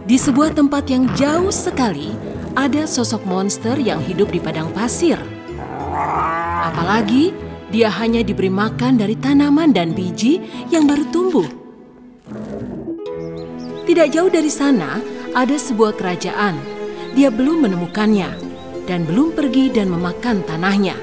Di sebuah tempat yang jauh sekali, ada sosok monster yang hidup di padang pasir. Apalagi, dia hanya diberi makan dari tanaman dan biji yang baru tumbuh. Tidak jauh dari sana, ada sebuah kerajaan. Dia belum menemukannya dan belum pergi dan memakan tanahnya.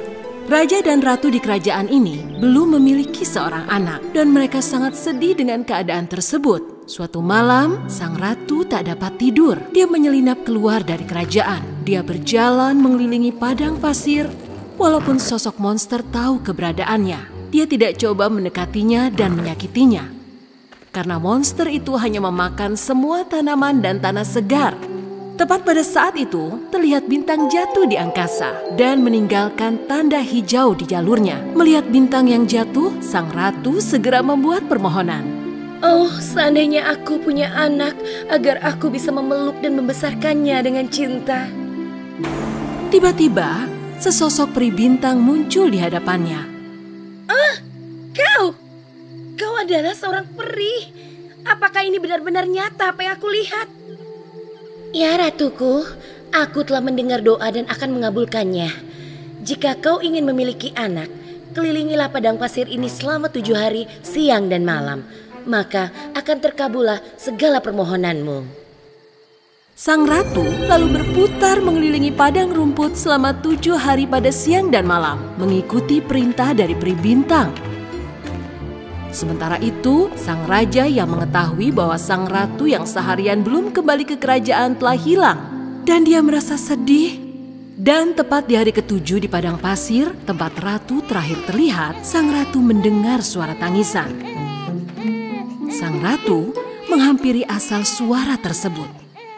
Raja dan ratu di kerajaan ini belum memiliki seorang anak dan mereka sangat sedih dengan keadaan tersebut. Suatu malam, sang ratu tak dapat tidur. Dia menyelinap keluar dari kerajaan. Dia berjalan mengelilingi padang pasir, walaupun sosok monster tahu keberadaannya. Dia tidak coba mendekatinya dan menyakitinya. Karena monster itu hanya memakan semua tanaman dan tanah segar. Tepat pada saat itu, terlihat bintang jatuh di angkasa dan meninggalkan tanda hijau di jalurnya. Melihat bintang yang jatuh, sang ratu segera membuat permohonan. Oh, seandainya aku punya anak agar aku bisa memeluk dan membesarkannya dengan cinta. Tiba-tiba, sesosok peri bintang muncul di hadapannya. Ah, kau adalah seorang peri. Apakah ini benar-benar nyata apa yang aku lihat? Ya, ratuku, aku telah mendengar doa dan akan mengabulkannya. Jika kau ingin memiliki anak, kelilingilah padang pasir ini selama 7 hari, siang dan malam. Maka akan terkabullah segala permohonanmu. Sang ratu lalu berputar mengelilingi padang rumput selama 7 hari pada siang dan malam, mengikuti perintah dari peri bintang. Sementara itu, sang raja yang mengetahui bahwa sang ratu yang seharian belum kembali ke kerajaan telah hilang, dan dia merasa sedih. Dan tepat di hari ke-7 di padang pasir, tempat ratu terakhir terlihat, sang ratu mendengar suara tangisan. Sang ratu menghampiri asal suara tersebut.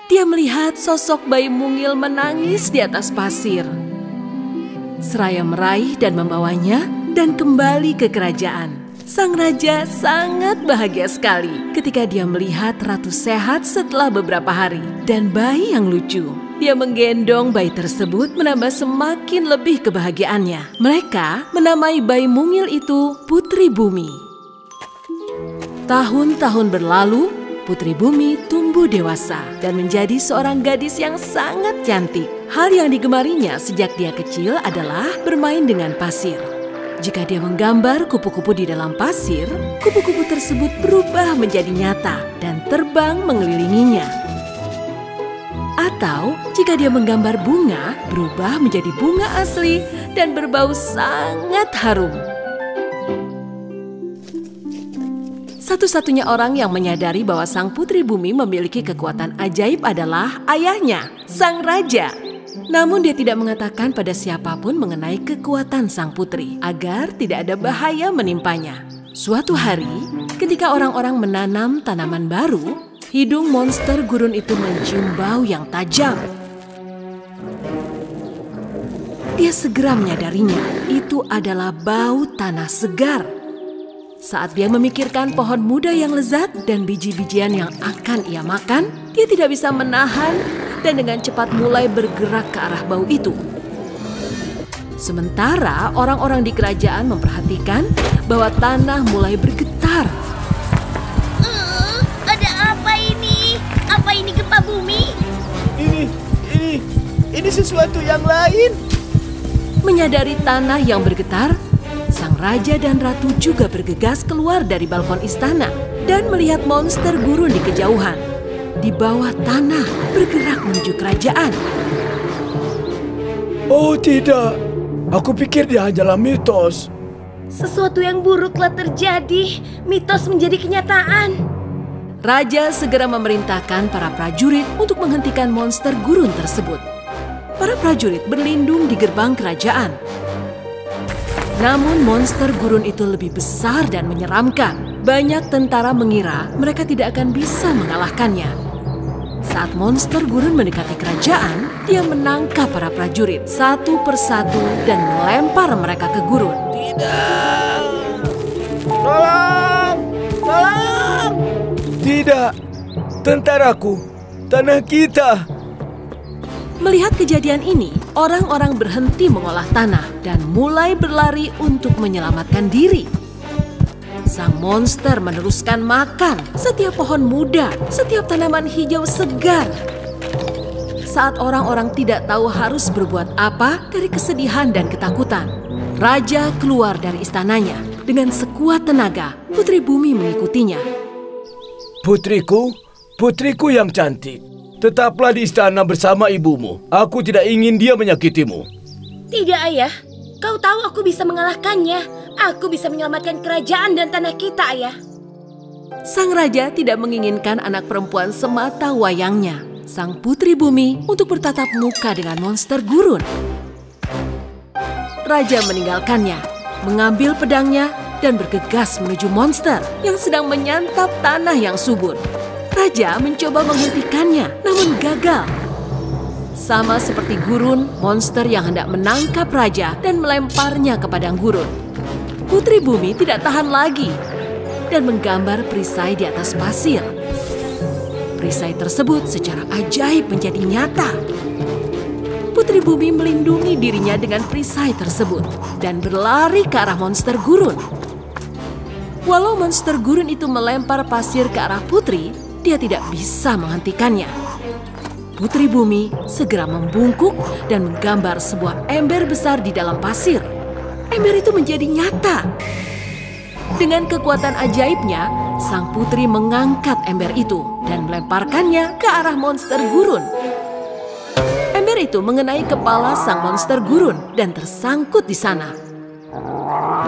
Dia melihat sosok bayi mungil menangis di atas pasir. Seraya meraih dan membawanya dan kembali ke kerajaan. Sang raja sangat bahagia sekali ketika dia melihat ratu sehat setelah beberapa hari dan bayi yang lucu. Dia menggendong bayi tersebut menambah semakin lebih kebahagiaannya. Mereka menamai bayi mungil itu Putri Bumi. Tahun-tahun berlalu, Putri Bumi tumbuh dewasa dan menjadi seorang gadis yang sangat cantik. Hal yang digemarinya sejak dia kecil adalah bermain dengan pasir. Jika dia menggambar kupu-kupu di dalam pasir, kupu-kupu tersebut berubah menjadi nyata dan terbang mengelilinginya. Atau jika dia menggambar bunga, berubah menjadi bunga asli dan berbau sangat harum. Satu-satunya orang yang menyadari bahwa sang Putri Bumi memiliki kekuatan ajaib adalah ayahnya, sang raja. Namun dia tidak mengatakan pada siapapun mengenai kekuatan sang putri, agar tidak ada bahaya menimpanya. Suatu hari, ketika orang-orang menanam tanaman baru, hidung monster gurun itu mencium bau yang tajam. Dia segera menyadarinya, itu adalah bau tanah segar. Saat dia memikirkan pohon muda yang lezat dan biji-bijian yang akan ia makan, dia tidak bisa menahan dan dengan cepat mulai bergerak ke arah bau itu. Sementara orang-orang di kerajaan memperhatikan bahwa tanah mulai bergetar. Ada apa ini? Apa ini gempa bumi? Ini sesuatu yang lain. Menyadari tanah yang bergetar, sang raja dan ratu juga bergegas keluar dari balkon istana dan melihat monster gurun di kejauhan. Di bawah tanah bergerak menuju kerajaan. Oh tidak, aku pikir dia hanyalah mitos. Sesuatu yang buruk telah terjadi. Mitos menjadi kenyataan. Raja segera memerintahkan para prajurit untuk menghentikan monster gurun tersebut. Para prajurit berlindung di gerbang kerajaan. Namun monster gurun itu lebih besar dan menyeramkan. Banyak tentara mengira mereka tidak akan bisa mengalahkannya. Saat monster gurun mendekati kerajaan, dia menangkap para prajurit satu persatu dan melempar mereka ke gurun. Tidak! Tolong! Tolong! Tidak! Tentaraku! Tanah kita! Melihat kejadian ini, orang-orang berhenti mengolah tanah dan mulai berlari untuk menyelamatkan diri. sang monster meneruskan makan setiap pohon muda, setiap tanaman hijau segar. Saat orang-orang tidak tahu harus berbuat apa dari kesedihan dan ketakutan, raja keluar dari istananya. Dengan sekuat tenaga, Putri Bumi mengikutinya. Putriku, putriku yang cantik, tetaplah di istana bersama ibumu. Aku tidak ingin dia menyakitimu. Tidak, Ayah. Kau tahu aku bisa mengalahkannya. Aku bisa menyelamatkan kerajaan dan tanah kita, Ayah. Sang raja tidak menginginkan anak perempuan semata wayangnya, sang Putri Bumi, untuk bertatap muka dengan monster gurun. Raja meninggalkannya, mengambil pedangnya, dan bergegas menuju monster yang sedang menyantap tanah yang subur. Raja mencoba menghentikannya, namun gagal. Sama seperti gurun, monster yang hendak menangkap raja dan melemparnya ke padang gurun. Putri Bumi tidak tahan lagi dan menggambar perisai di atas pasir. Perisai tersebut secara ajaib menjadi nyata. Putri Bumi melindungi dirinya dengan perisai tersebut dan berlari ke arah monster gurun. Walau monster gurun itu melempar pasir ke arah Putri, dia tidak bisa menghentikannya. Putri Bumi segera membungkuk dan menggambar sebuah ember besar di dalam pasir. Ember itu menjadi nyata. Dengan kekuatan ajaibnya, sang putri mengangkat ember itu dan melemparkannya ke arah monster gurun. Ember itu mengenai kepala sang monster gurun dan tersangkut di sana.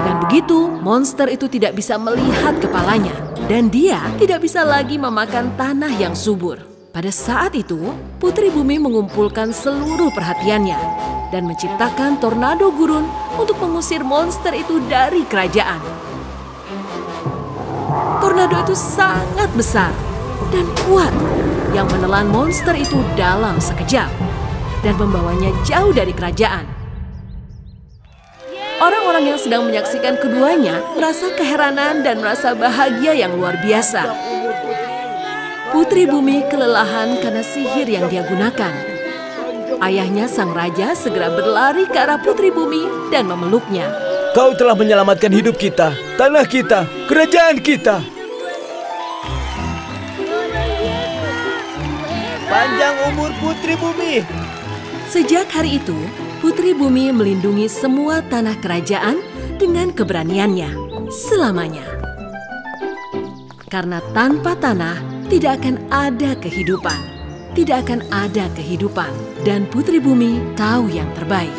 Dengan begitu, monster itu tidak bisa melihat kepalanya dan dia tidak bisa lagi memakan tanah yang subur. Pada saat itu, Putri Bumi mengumpulkan seluruh perhatiannya dan menciptakan tornado gurun untuk mengusir monster itu dari kerajaan. Tornado itu sangat besar dan kuat yang menelan monster itu dalam sekejap dan membawanya jauh dari kerajaan. Orang-orang yang sedang menyaksikan keduanya merasa keheranan dan merasa bahagia yang luar biasa. Putri Bumi kelelahan karena sihir yang dia gunakan. Ayahnya sang raja segera berlari ke arah Putri Bumi dan memeluknya. Kau telah menyelamatkan hidup kita, tanah kita, kerajaan kita. Panjang umur Putri Bumi. Sejak hari itu, Putri Bumi melindungi semua tanah kerajaan dengan keberaniannya selamanya. Karena tanpa tanah, tidak akan ada kehidupan. Tidak akan ada kehidupan. Dan Putri Bumi tahu yang terbaik.